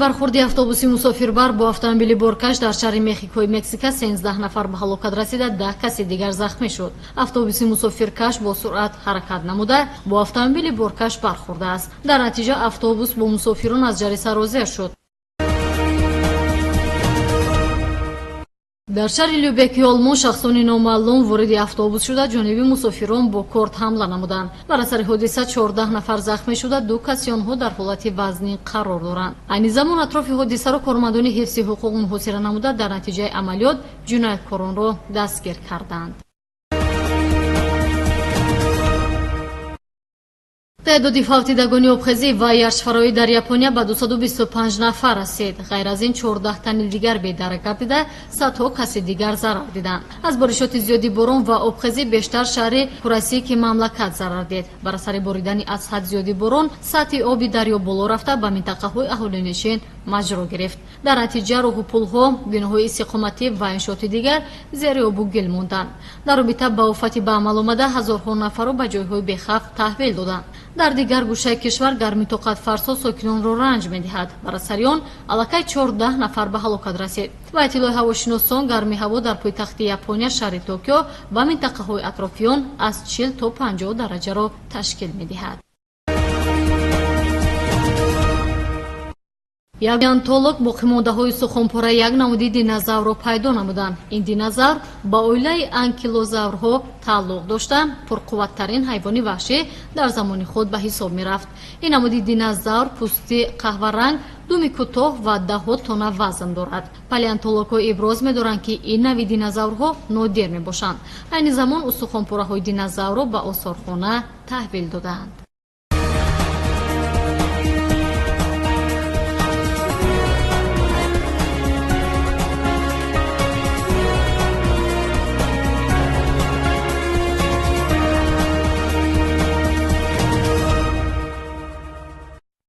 бархурди автобуси мусофирбар бо автомобили боркаш дар шаҳри Мехикои Мексика 13 нафар ба ҳалокат расида, 10 каси дигар захмӣ шуд. Автобуси мусофиркаш бо суръат ҳаракат намуда бо автомобили боркаш бархӯрдааст. Дар натиҷа автобус бо мусофирон аз ҷари сарозер шуд. дар шаҳри Любеки Олмон шахсони номаълум вориди автобус шуда ҷониби мусофирон бо корт ҳамла намуданд. бар асари ҳодиса 14 нафар захмӣ шуда, 2 каси онҳо дар ҳолати вазнин қарор доранд. айни замон атрофи ҳодисаро кормандони ҳифзи ҳуқуқ муҳосира намуда, дар натиҷаи амалиёт ҷинояткоронро дастгир карданд. تعداد فوتیدگان ابخزی و یارشفرایی در یاپونیا به 225 نفر رسید. غیر از این 14 تن دیگر به درک گردیده، صدها کس دیگر ضرر دیدند. از بارشات زیادی باران و ابخزی بیشتر شهر پرسی که مملکت ضرر دید. بر اثر باریدن از حد زیادی باران، سطح آب دریا بالا رفته به منطقه‌های اهالی‌نشین مجرا گرفت. در نتیجه راه و پل‌ها، بناهای استقامتی و انشاءات دیگر زیر آب و گل ماندند. در رابطه با آفت به عمل آمده، هزارها نفر را به جای‌های بی‌خوف تحویل دادند. در دیگر گوشه کشور گرمی طاقت فرسا ساکنان را رنج می‌دهد. بر اثر آن الکی 14 نفر به هلاکت رسید. و اطلاع هواشناسان گرمی هوا در پایتخت یاپونیا شهر توکیو و منطقه‌های اطراف آن از 40 تا 50 درجه را تشکیل می‌دهد. یک پaleontolog باقی‌مانده‌های سخنپاره یک نمودی دینازور را پیدا نمودند. این دینازور با عائله انکیلوزاورها تعلق داشته، پرقوت‌ترین حیوان وحشی در زمان خود به حساب می‌رفت. این نمودی دینازور پوستی قهوه رنگ، دم کوتاه و 10 تن وزن دارد. پaleontolog‌ها ابراز می‌دارند که این نوع دینازورها نادر می‌باشند. این زمان استخوان‌پاره‌های دینازور را به آثارخانه تحویل دادند.